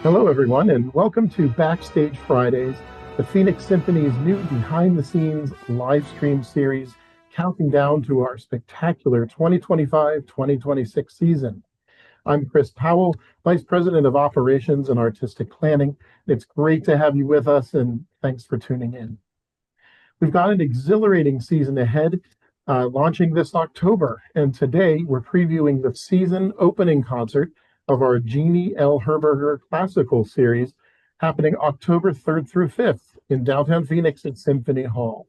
Hello, everyone, and welcome to Backstage Fridays, the Phoenix Symphony's new behind-the-scenes live stream series, counting down to our spectacular 2025-2026 season. I'm Chris Powell, Vice President of Operations and Artistic Planning. It's great to have you with us, and thanks for tuning in. We've got an exhilarating season ahead, launching this October, and today we're previewing the season opening concert of our Jeannie L. Herberger Classical Series, happening October 3rd through 5th in downtown Phoenix at Symphony Hall.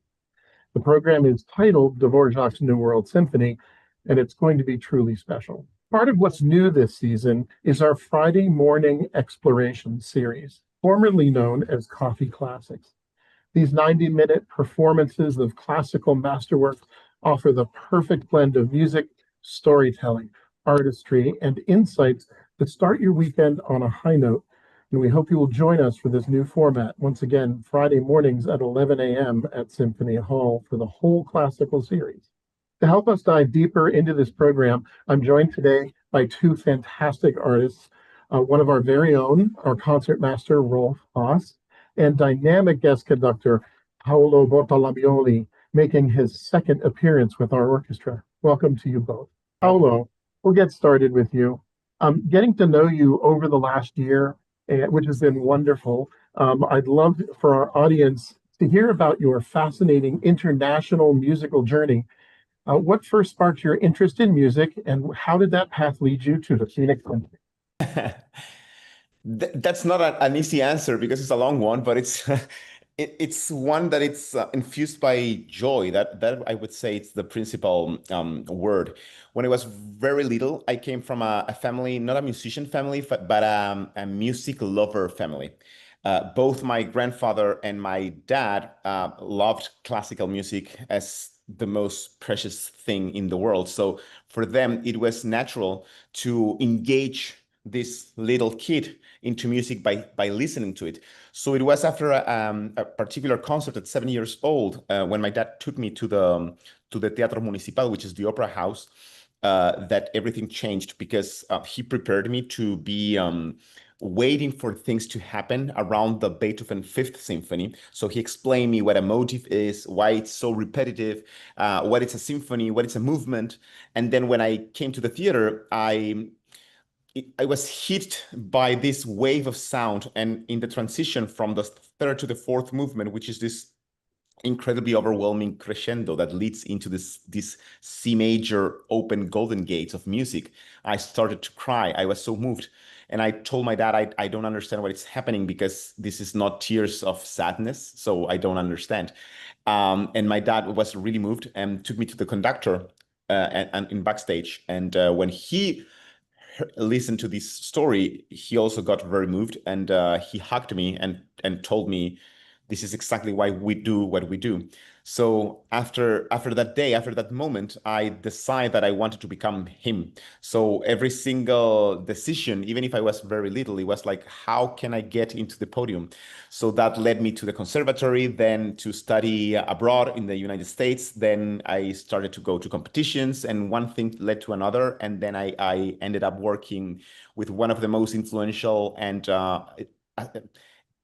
The program is titled Dvořák's New World Symphony, and it's going to be truly special. Part of what's new this season is our Friday morning exploration series, formerly known as Coffee Classics. These 90-minute performances of classical masterwork offer the perfect blend of music, storytelling, artistry, and insights to start your weekend on a high note. And we hope you will join us for this new format, once again, Friday mornings at 11 a.m. at Symphony Hall for the whole classical series. To help us dive deeper into this program, I'm joined today by two fantastic artists, one of our very own, our concertmaster, Rolf Haas, and dynamic guest conductor, Paolo Bortolameolli, making his second appearance with our orchestra. Welcome to you both. Paolo, we'll get started with you. Getting to know you over the last year, which has been wonderful. I'd love for our audience to hear about your fascinating international musical journey. What first sparked your interest in music, and how did that path lead you to the Phoenix Symphony? That's not an easy answer because it's a long one, but it's one that it's infused by joy. That I would say it's the principal word. When I was very little, I came from a family, not a musician family, but a music lover family. Both my grandfather and my dad loved classical music as the most precious thing in the world. So for them, it was natural to engage this little kid into music by listening to it. So it was after a particular concert at 7 years old when my dad took me to the Teatro Municipal, which is the opera house, that everything changed because he prepared me to be waiting for things to happen around the Beethoven Fifth Symphony. So he explained me what a motif is, why it's so repetitive, what it's a symphony, what it's a movement. And then when I came to the theater, I was hit by this wave of sound, and in the transition from the third to the fourth movement, which is this incredibly overwhelming crescendo that leads into this C major open golden gates of music, I started to cry. I was so moved. And I told my dad, I don't understand what is happening because this is not tears of sadness, so I don't understand. And my dad was really moved and took me to the conductor and in backstage. And when he listened to this story, he also got very moved, and he hugged me and told me, this is exactly why we do what we do. So after that day, after that moment, I decided that I wanted to become him. So every single decision, even if I was very little, it was like, how can I get into the podium? So that led me to the conservatory, then to study abroad in the United States. Then I started to go to competitions, and one thing led to another. And then I ended up working with one of the most influential and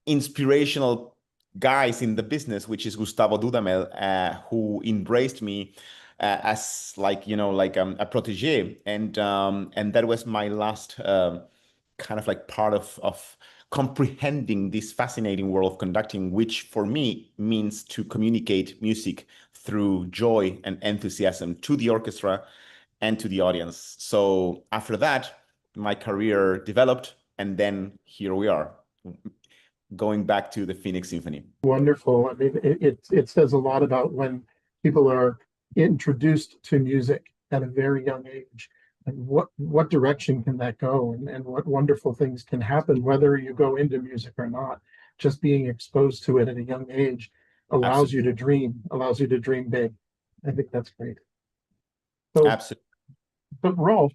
inspirational guys in the business, which is Gustavo Dudamel, who embraced me as a protege, and that was my last kind of like part of comprehending this fascinating world of conducting, which for me means to communicate music through joy and enthusiasm to the orchestra and to the audience. So after that, my career developed, and then here we are, going back to the Phoenix Symphony. Wonderful. I mean, it says a lot about when people are introduced to music at a very young age, and what direction can that go, and what wonderful things can happen whether you go into music or not. Just being exposed to it at a young age allows Absolutely. you to dream, allows you to dream big. I think that's great. So, Absolutely. but Rolf,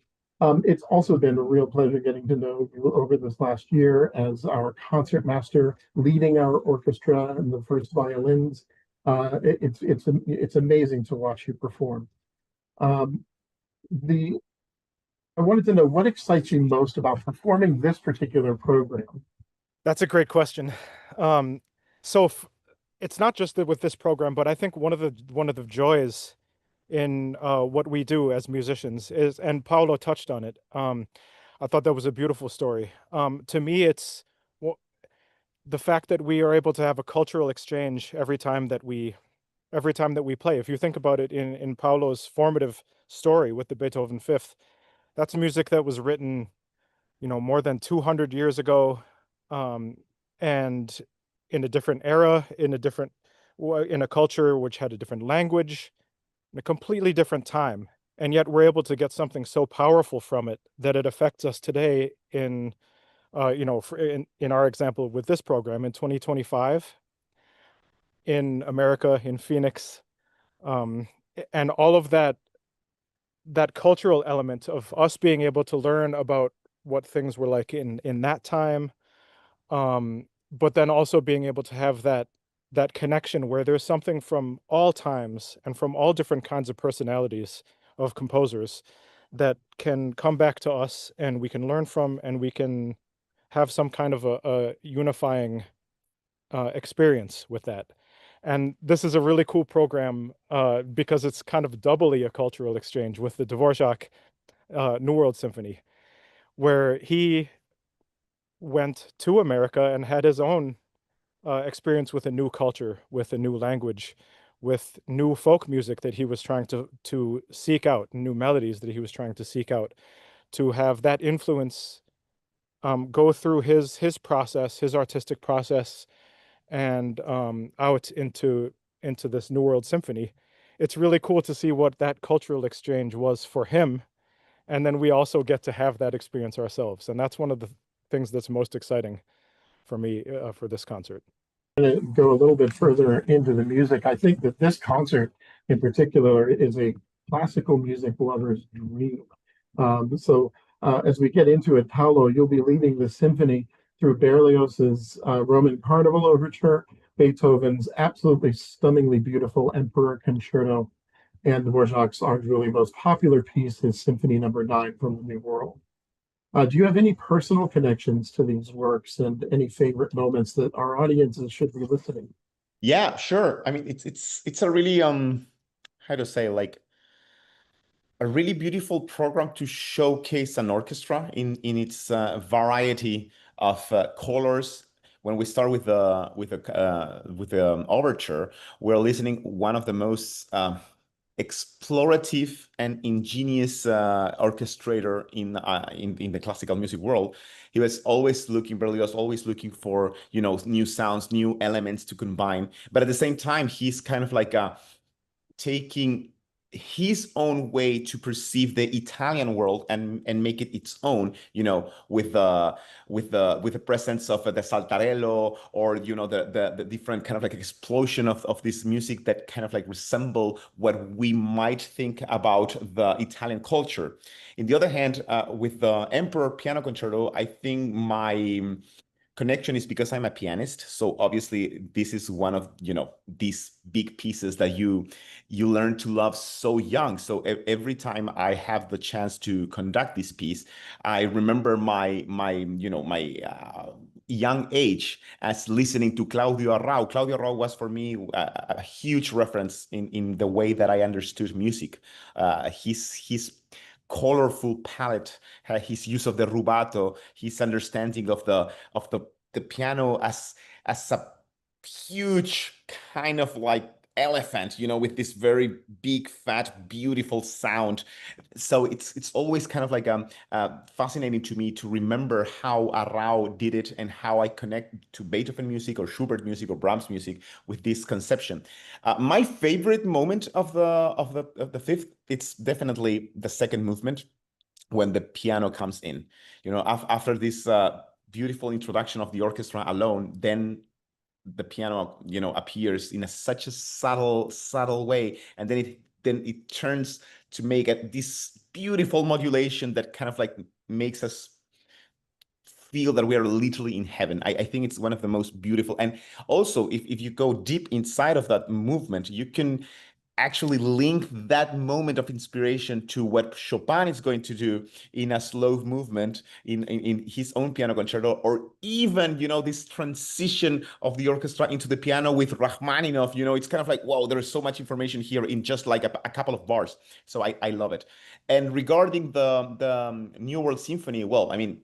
it's also been a real pleasure getting to know you over this last year as our concertmaster, leading our orchestra and the first violins. It's amazing to watch you perform. Um, I wanted to know what excites you most about performing this particular program. That's a great question. Um, so it's not just that with this program, but I think one of the joys in what we do as musicians is, and Paolo touched on it. I thought that was a beautiful story. To me, it's w- the fact that we are able to have a cultural exchange every time that we play. If you think about it in Paolo's formative story with the Beethoven Fifth, that's music that was written, more than 200 years ago, um, and in a different era, in a culture which had a different language, in a completely different time. And yet we're able to get something so powerful from it that it affects us today in our example with this program in 2025 in America, in Phoenix, um, and all of that cultural element of us being able to learn about what things were like in that time, but then also being able to have that connection where there's something from all times and from all different kinds of personalities of composers that can come back to us and we can learn from, and we can have some kind of a unifying experience with that. And this is a really cool program because it's kind of doubly a cultural exchange with the Dvořák New World Symphony, where he went to America and had his own experience with a new culture, with a new language, with new folk music that he was trying to seek out, new melodies that he was trying to seek out, to have that influence go through his process, his artistic process, and out into this New World Symphony. It's really cool to see what that cultural exchange was for him, and then we also get to have that experience ourselves, and that's one of the things that's most exciting for me for this concert. To go a little bit further into the music, I think that this concert in particular is a classical music lover's dream. As we get into it, Paolo, you'll be leading the symphony through Berlioz's Roman Carnival Overture, Beethoven's absolutely stunningly beautiful Emperor Concerto, and Dvořák's arguably most popular piece, his Symphony Number 9 from the New World. Do you have any personal connections to these works and any favorite moments that our audiences should be listening? Yeah, sure. I mean, it's a really how to say, like, a really beautiful program to showcase an orchestra in its variety of colors. When we start with the overture, we're listening one of the most explorative and ingenious orchestrator in the classical music world. He was always looking, Berlioz, always looking for new sounds, new elements to combine. But at the same time, he's kind of like taking his own way to perceive the Italian world and make it its own, with the presence of the saltarello, or the different kind of like explosion of this music that kind of like resemble what we might think about the Italian culture. In the other hand, with the Emperor Piano Concerto, I think my connection is because I'm a pianist. So obviously this is one of, these big pieces that you learn to love so young. So every time I have the chance to conduct this piece, I remember my young age as listening to Claudio Arrau. Claudio Arrau was for me a huge reference in the way that I understood music. His colorful palette, his use of the rubato, his understanding of the piano as a huge kind of like elephant, with this very big, fat, beautiful sound. So it's always kind of like fascinating to me to remember how Arrau did it and how I connect to Beethoven music or Schubert music or Brahms music with this conception. My favorite moment of the fifth, it's definitely the second movement when the piano comes in. After this beautiful introduction of the orchestra alone, then the piano, appears in such a subtle way, and then it turns to make this beautiful modulation that kind of like makes us feel that we are literally in heaven. I think it's one of the most beautiful. And also, if you go deep inside of that movement, you can actually link that moment of inspiration to what Chopin is going to do in a slow movement in his own piano concerto, or even, this transition of the orchestra into the piano with Rachmaninoff, it's kind of like, wow, there is so much information here in just like a couple of bars. So I love it. And regarding the New World Symphony, well, I mean,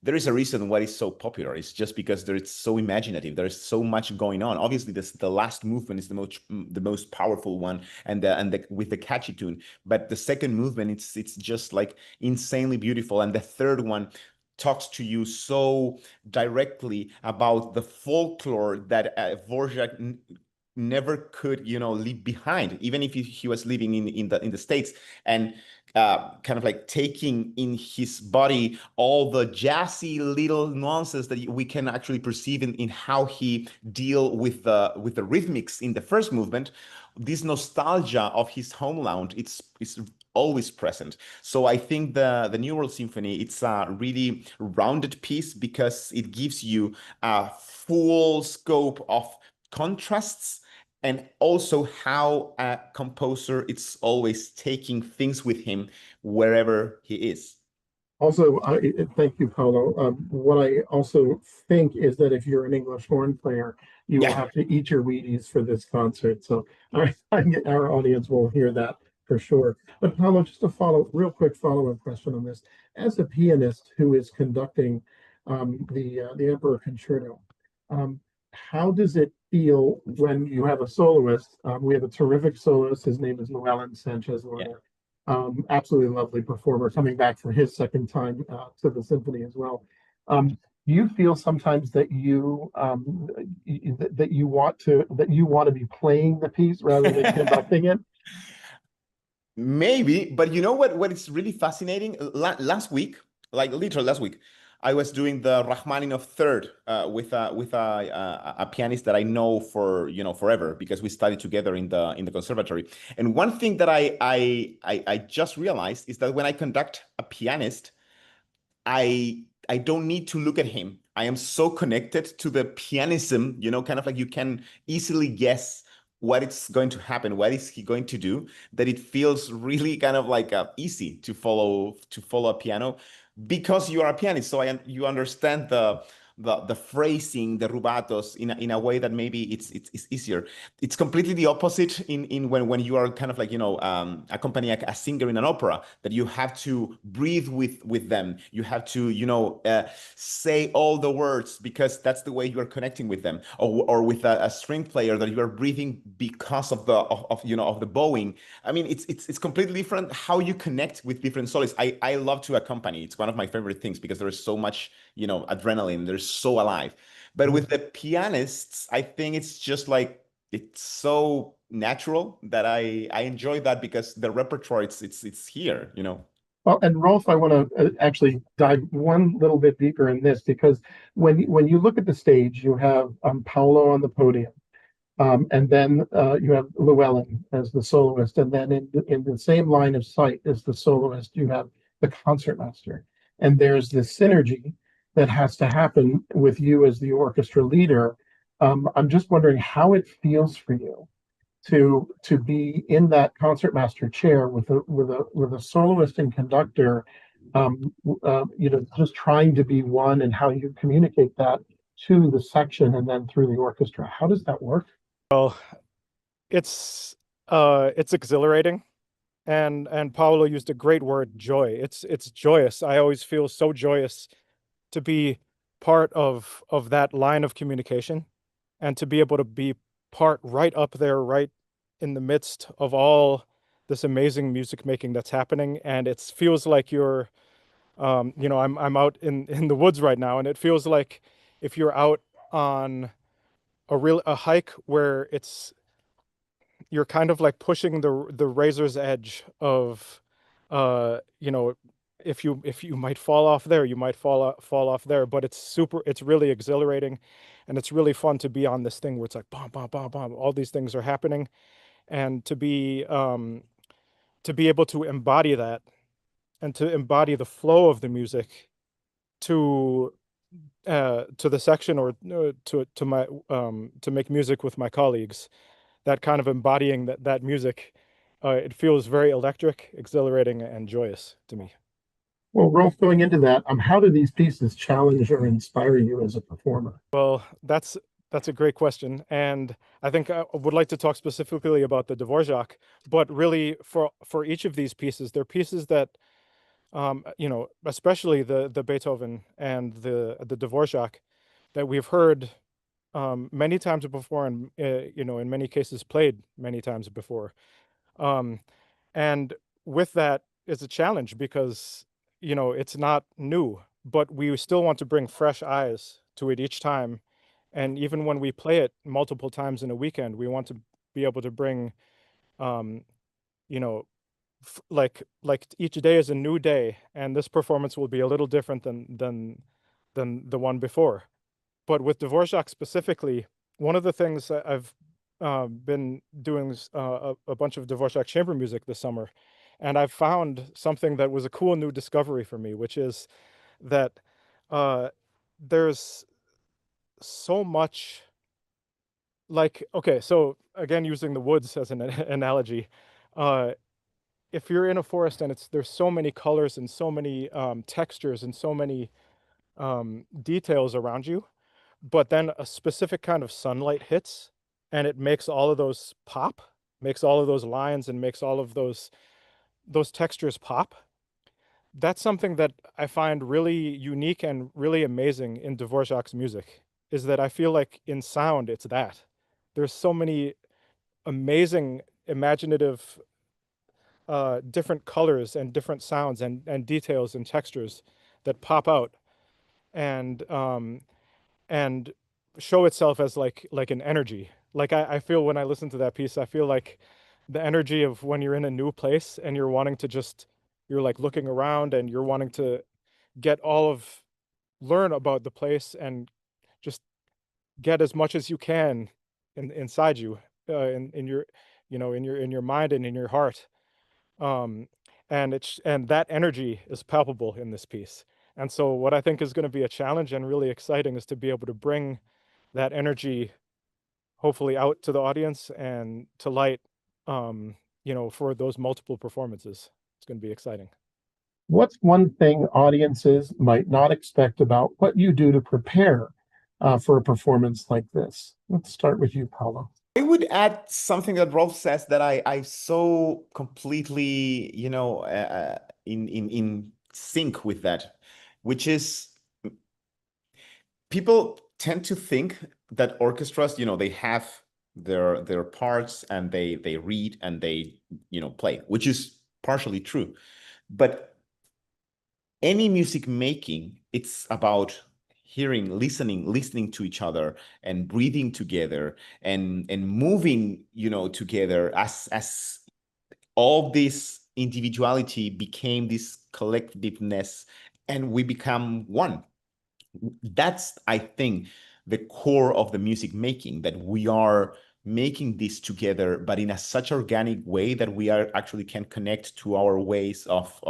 there is a reason why it's so popular. It's just because it's so imaginative. There's so much going on. Obviously, the last movement is the most powerful one, and with the catchy tune. But the second movement, it's just like insanely beautiful, and the third one talks to you so directly about the folklore that Dvořák never could, leave behind, even if he was living in the States, and kind of like taking in his body all the jazzy little nuances that we can actually perceive in how he deal with the rhythmics in the first movement. This nostalgia of his homeland, it's always present. So I think the New World Symphony, it's a really rounded piece because it gives you a full scope of contrasts, and also how a composer it's always taking things with him wherever he is. Also, thank you, Paulo. What I also think is that if you're an English horn player, you will Yeah. have to eat your Wheaties for this concert. So our audience will hear that for sure. But Paulo, just a real quick follow-up question on this. As a pianist who is conducting the Emperor Concerto, how does it feel when you have a soloist? We have a terrific soloist. His name is Llewellyn Sanchez Yeah. Lerner. Absolutely lovely performer coming back for his second time to the symphony as well. Do you feel sometimes that you want to be playing the piece rather than conducting it? Maybe, but you know what is really fascinating? Last week, like literally last week, I was doing the Rachmaninoff third with a pianist that I know for forever, because we studied together in the conservatory. And one thing that I just realized is that when I conduct a pianist, I don't need to look at him. I am so connected to the pianism, kind of like you can easily guess what is going to happen, what is he going to do, that it feels really kind of like easy to follow a piano, because you are a pianist. So you understand the phrasing, the rubatos in a way that maybe it's easier. It's completely the opposite in when you are kind of like accompanying a singer in an opera, that you have to breathe with them. You have to say all the words, because that's the way you are connecting with them. Or with a string player, that you are breathing because of the bowing. I mean, it's completely different how you connect with different solists. I love to accompany. It's one of my favorite things, because there is so much adrenaline. There's so alive. But with the pianists, I think it's just like it's so natural that I enjoy that, because the repertoire it's here. Well, and Rolf, I want to actually dive one little bit deeper in this, because when you look at the stage, you have Paolo on the podium, and then you have Llewellyn as the soloist, and then in the same line of sight as the soloist, you have the concertmaster, and there's this synergy that has to happen with you as the orchestra leader. I'm just wondering how it feels for you to be in that concertmaster chair with a soloist and conductor, just trying to be one, and how you communicate that to the section and then through the orchestra. How does that work? Well, it's exhilarating, and Paolo used a great word, joy. It's joyous. I always feel so joyous to be part of that line of communication, and to be able to be part right up there, right in the midst of all this amazing music making that's happening. And it feels like you're I'm out in the woods right now, and it feels like if you're out on a hike where you're kind of like pushing the razor's edge of if you might fall off there, you might fall off there, but it's really exhilarating, and it's really fun to be on this thing where it's like bam bam bam bam, all these things are happening, and to be able to embody that, and to embody the flow of the music to the section, or to make music with my colleagues. that kind of embodying that music, it feels very electric, exhilarating, and joyous to me. Well, Rolf, going into that, how do these pieces challenge or inspire you as a performer? Well, that's a great question, and I think I would like to talk specifically about the Dvořák, but really for each of these pieces, they're pieces that especially the Beethoven and the Dvořák that we've heard many times before, and in many cases played many times before. And with that is a challenge because it's not new, but we still want to bring fresh eyes to it each time. And even when we play it multiple times in a weekend, we want to be able to bring, you know, like each day is a new day, and this performance will be a little different than the one before. But with Dvořák specifically, one of the things that I've been doing a bunch of Dvořák chamber music this summer, and I've found something that was a cool new discovery for me, which is that there's so much, like, okay, so again, using the woods as an analogy, if you're in a forest and there's so many colors and so many textures and so many details around you, but then a specific kind of sunlight hits and it makes all of those pop, makes all of those lines and makes all of those textures pop. That's something that I find really unique and really amazing in Dvořák's music, is that I feel like in sound it's that. There's so many amazing, imaginative, different colors and different sounds and details and textures that pop out and show itself as like an energy. Like I feel when I listen to that piece, I feel like the energy of when you're in a new place and you're wanting to you're like looking around and you're wanting to learn about the place and just get as much as you can inside you, in your, in your mind and in your heart. And that energy is palpable in this piece. And so what I think is going to be a challenge and really exciting is to be able to bring that energy hopefully out to the audience and to light, for those multiple performances. It's going to be exciting. What's one thing audiences might not expect about what you do to prepare for a performance like this? Let's start with you, Paulo. I would add something that Rolf says that I so completely, in sync with that, which is people tend to think that orchestras, they have their parts and they read and they, play, which is partially true. But any music making, it's about hearing, listening to each other and breathing together and moving, together as all this individuality became this collectiveness and we become one. That's, I think, the core of the music making, that we are making this together, but in such organic way that we are actually can connect to our ways of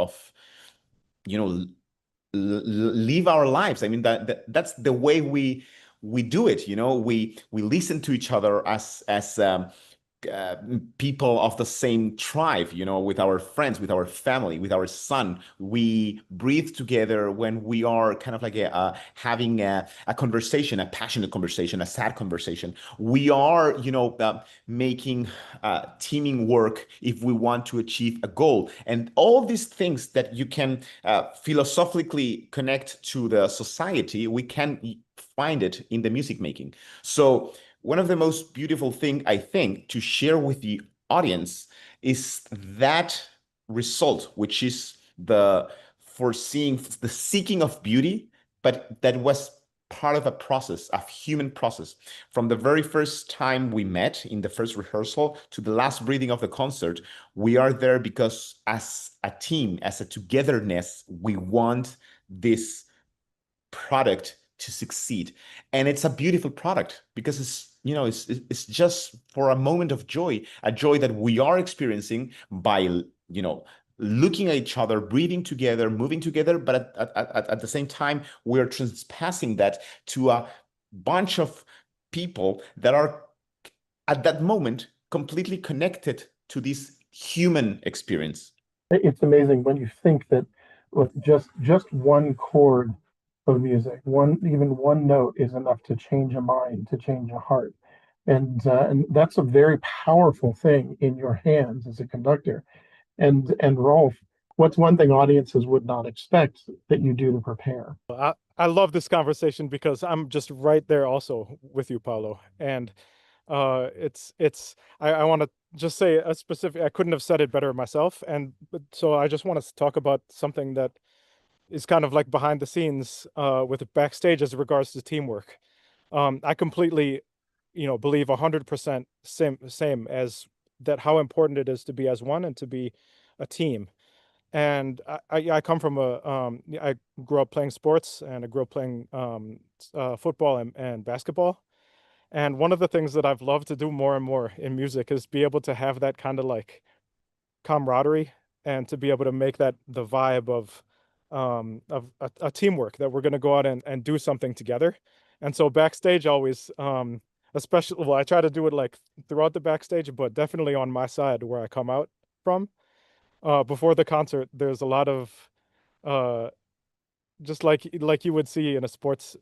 live our lives. I mean, that's the way we do it. We listen to each other as people of the same tribe, with our friends, with our family, with our son. We breathe together when we are kind of like having a conversation, a passionate conversation, a sad conversation. We are, making teaming work if we want to achieve a goal. And all these things that you can philosophically connect to the society, we can find it in the music making. So one of the most beautiful thing, I think, to share with the audience is that result, which is the seeking of beauty, but that was part of a process, a human process. From the very first time we met in the first rehearsal to the last breathing of the concert, we are there because as a team, as a togetherness, we want this product to succeed. And it's a beautiful product because it's just for a moment of joy, a joy that we are experiencing by, looking at each other, breathing together, moving together, but at the same time, we're transpassing that to a bunch of people that are at that moment completely connected to this human experience. It's amazing when you think that with just one chord of music, even one note is enough to change a mind, to change a heart, and that's a very powerful thing in your hands as a conductor. And Rolf, what's one thing audiences would not expect that you do to prepare? I love this conversation because I'm just right there also with you, Paulo. And I want to just say a specific, I couldn't have said it better myself. And so I just want to talk about something that is kind of like behind the scenes with backstage as regards to teamwork. I completely, believe 100% same as that, how important it is to be as one and to be a team. And I come from I grew up playing sports, and I grew up playing football and basketball. And one of the things that I've loved to do more and more in music is be able to have that kind of like camaraderie, and to be able to make that the vibe of a teamwork, that we're going to go out and do something together. And so backstage always, especially, well, I try to do it like throughout the backstage, but definitely on my side where I come out from, before the concert, there's a lot of uh, just like you would see in a sports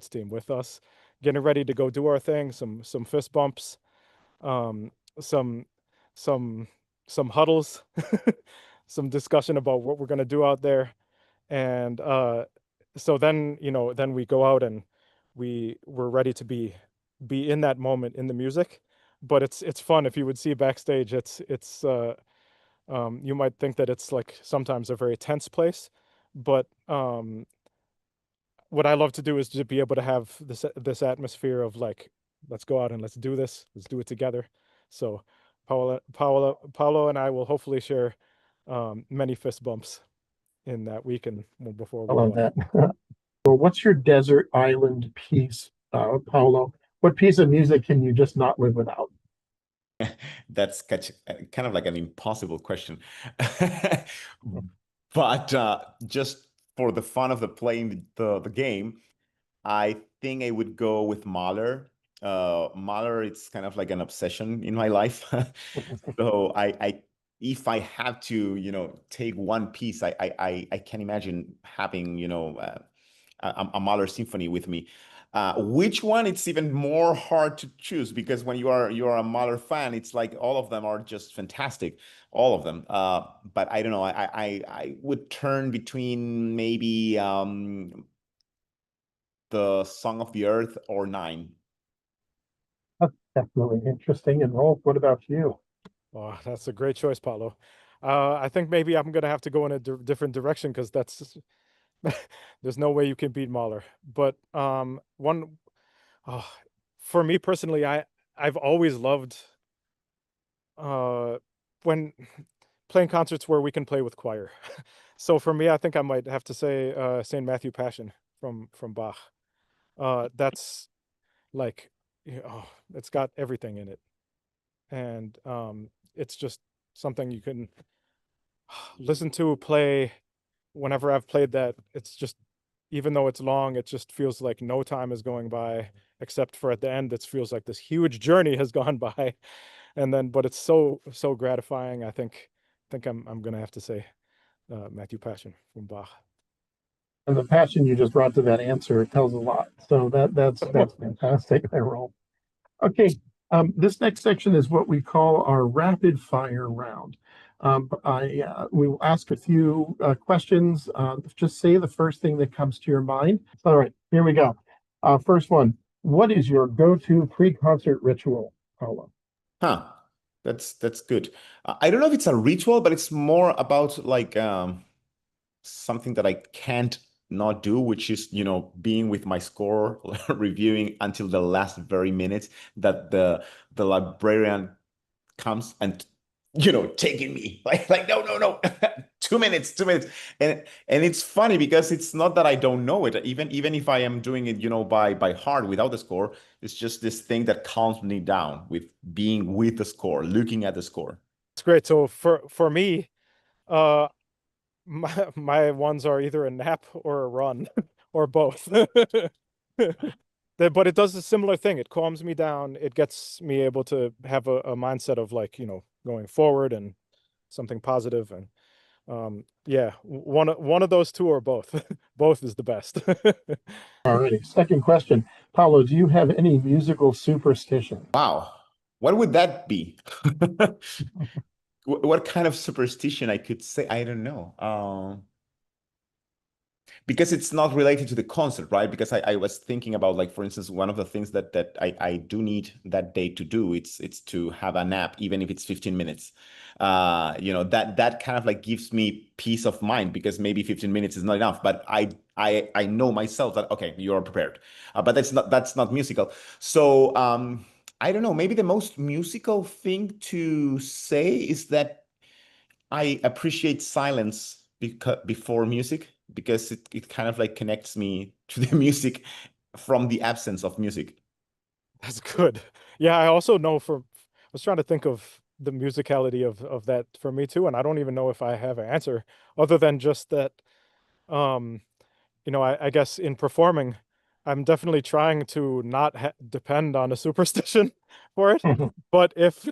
team, with us getting ready to go do our thing, some fist bumps, um, some some some huddles, some discussion about what we're gonna do out there, and so then then we go out and we're ready to be in that moment in the music. But it's fun. If you would see backstage, you might think that it's like sometimes a very tense place, but what I love to do is to be able to have this atmosphere of like, let's go out and let's do this, let's do it together. So Paulo and I will hopefully share many fist bumps in that week and before I we love go out. that. Well, what's your desert island piece, Paolo? What piece of music can you just not live without? That's kind of like an impossible question. But just for the fun of the playing the game, I think I would go with Mahler. Mahler, it's kind of like an obsession in my life. So if I have to, take one piece, I can imagine having, a Mahler symphony with me. Which one? It's even more hard to choose, because when you are a Mahler fan, it's like all of them are just fantastic, all of them. But I don't know. I would turn between maybe the Song of the Earth or Nine. That's definitely interesting. And Rolf, what about you? Oh, that's a great choice, Paulo. I think maybe I'm gonna have to go in a different direction, because there's no way you can beat Mahler. But one, oh, for me personally, I've always loved uh, when playing concerts where we can play with choir. So for me, I think I might have to say Saint Matthew Passion from Bach. That's like, oh, it's got everything in it, and it's just something you can listen to play whenever I've played that. It's just, even though it's long, it just feels like no time is going by, except for at the end, it feels like this huge journey has gone by. And then, but it's so gratifying. I think I'm gonna have to say Matthew Passion from Bach. And the passion you just brought to that answer tells a lot. So that's fantastic, there, Rolf. Okay, this next section is what we call our rapid fire round. We will ask a few questions. Just say the first thing that comes to your mind. All right, here we go. First one: what is your go-to pre-concert ritual, Paolo? Huh. That's good. I don't know if it's a ritual, but it's more about like something that I can't not do, which is, being with my score, reviewing until the last very minute that the librarian comes and, taking me like no, no, no, 2 minutes, 2 minutes. And it's funny because it's not that I don't know it. Even if I am doing it, by heart without the score, it's just this thing that calms me down with being with the score, looking at the score. It's great. So for me, uh, my ones are either a nap or a run, or both. But it does a similar thing. It calms me down. It gets me able to have a mindset of like, going forward and something positive. And yeah, one of those two or both. Both is the best. Alrighty. Second question. Paulo, do you have any musical superstition? Wow. What would that be? What kind of superstition I could say? I don't know. Because it's not related to the concert, right? Because I was thinking about, like, for instance, one of the things that I do need that day to do, it's to have a nap, even if it's 15 minutes. That kind of like gives me peace of mind, because maybe 15 minutes is not enough, but I know myself that, okay, you're prepared. But that's not musical. So I don't know, maybe the most musical thing to say is that I appreciate silence before music, because it kind of like connects me to the music from the absence of music. That's good. Yeah, I also know I was trying to think of the musicality of that for me too, and I don't even know if I have an answer other than just that, um, I guess in performing, I'm definitely trying to not depend on a superstition for it. But if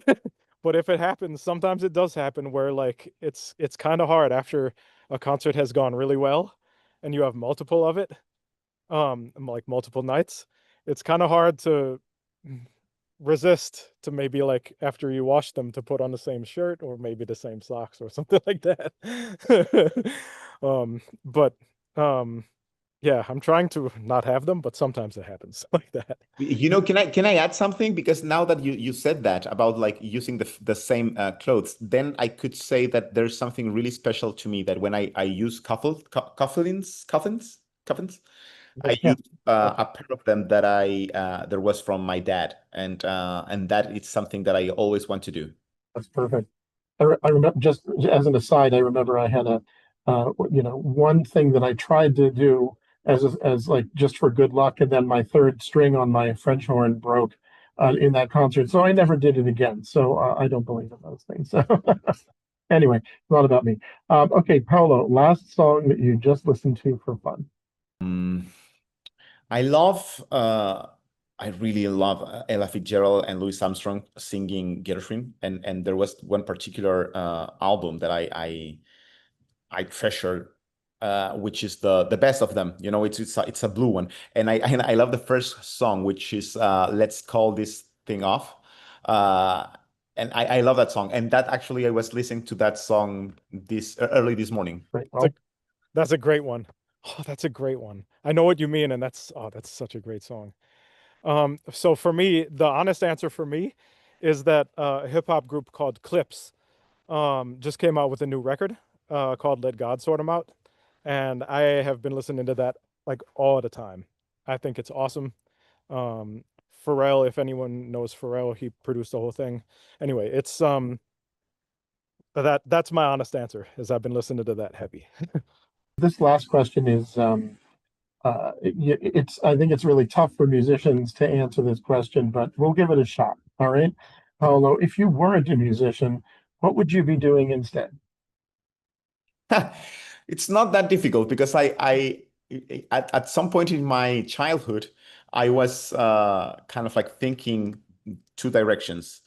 but if it happens, sometimes it does happen where like it's kind of hard after a concert has gone really well and you have multiple of it, like multiple nights. It's kind of hard to resist to maybe like after you wash them to put on the same shirt or maybe the same socks or something like that. But yeah, I'm trying to not have them, but sometimes it happens like that. Can I add something? Because now that you said that about like using the same clothes, then I could say that there's something really special to me, that when I use cufflinks, I Yeah, use a pair of them that I there was from my dad, and that is something that I always want to do. that's perfect. I remember, just as an aside, I remember I had one thing that I tried to do as like just for good luck, and then my third string on my French horn broke in that concert, so I never did it again. So I don't believe in those things. So anyway, it's not about me. Okay, Paolo, last song that you just listened to for fun. Mm, I love, I really love Ella Fitzgerald and Louis Armstrong singing Gershwin, and there was one particular album that I treasure, which is the best of them. It's a blue one, and I love the first song, which is "Let's Call This Thing Off," uh, and I love that song. And that actually, I was listening to that song this early this morning. Great. That's a, Well, that's a great one. Oh, that's a great one. I know what you mean, and that's such a great song. So for me, the honest answer for me is that a hip hop group called Clips just came out with a new record called Let God Sort 'Em Out. And I have been listening to that like all the time. I think it's awesome. Um, Pharrell, if anyone knows Pharrell, he produced the whole thing. Anyway, it's that's my honest answer, is I've been listening to that heavy. this last question is it's I think it's really tough for musicians to answer this question, but we'll give it a shot. All right, Paolo, if you weren't a musician, what would you be doing instead? It's not that difficult, because at some point in my childhood, I was kind of like thinking two directions: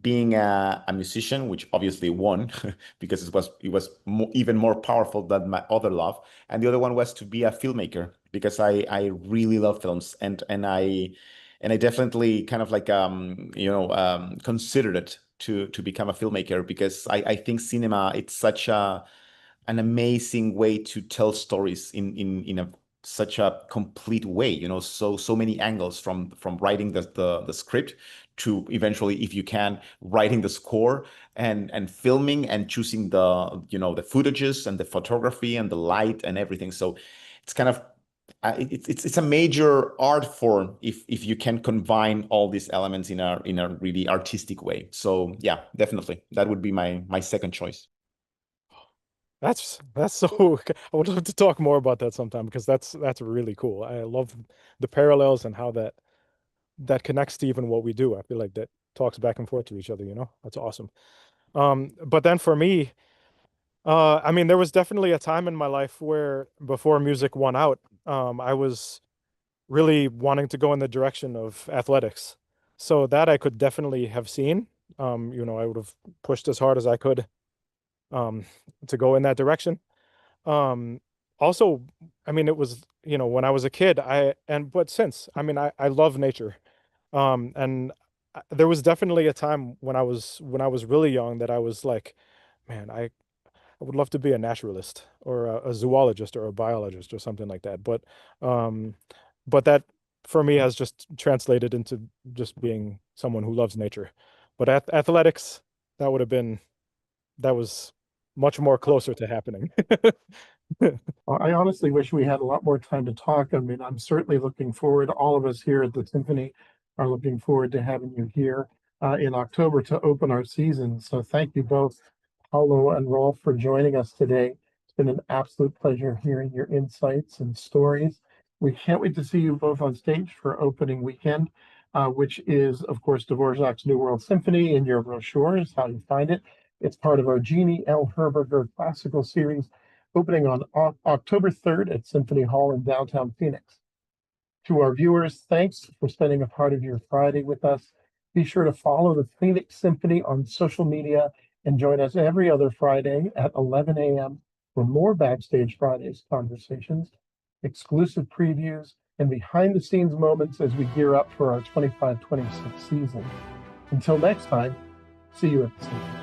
being a musician, which obviously won because it was even more powerful than my other love, and the other one was to be a filmmaker, because I really love films, and I definitely kind of like considered it to become a filmmaker, because I think cinema, it's such an amazing way to tell stories in a such a complete way, so many angles, from writing the script to eventually, if you can, writing the score, and filming and choosing the footages and the photography and the light and everything. So it's kind of it's a major art form if you can combine all these elements in a really artistic way. So yeah, definitely that would be my second choice. That's so. I would love to talk more about that sometime because that's really cool. I love the parallels and how that connects to even what we do. I feel like that talks back and forth to each other, That's awesome. But then for me, I mean, there was definitely a time in my life where before music won out, I was really wanting to go in the direction of athletics. So that I could definitely have seen. You know, I would have pushed as hard as I could to go in that direction. Um, Also, I mean, it was, you know, when I was a kid, but since, I mean, I love nature. And there was definitely a time when I was really young that I was like, man, I would love to be a naturalist or a zoologist or a biologist or something like that. Um, but that for me has just translated into just being someone who loves nature. But athletics, that would have been that was much more closer to happening. I honestly wish we had a lot more time to talk. I mean, I'm certainly looking forward, all of us here at the Symphony are looking forward to having you here in October to open our season. So thank you both, Paulo and Rolf, for joining us today. It's been an absolute pleasure hearing your insights and stories. We can't wait to see you both on stage for opening weekend, which is, of course, Dvořák's New World Symphony in your brochures, how you find it. It's part of our Jeannie L. Herberger Classical Series, opening on October 3rd at Symphony Hall in downtown Phoenix. To our viewers, thanks for spending a part of your Friday with us. Be sure to follow the Phoenix Symphony on social media and join us every other Friday at 11 a.m. for more Backstage Fridays conversations, exclusive previews, and behind the scenes moments as we gear up for our 25-26 season. Until next time, see you at the Symphony.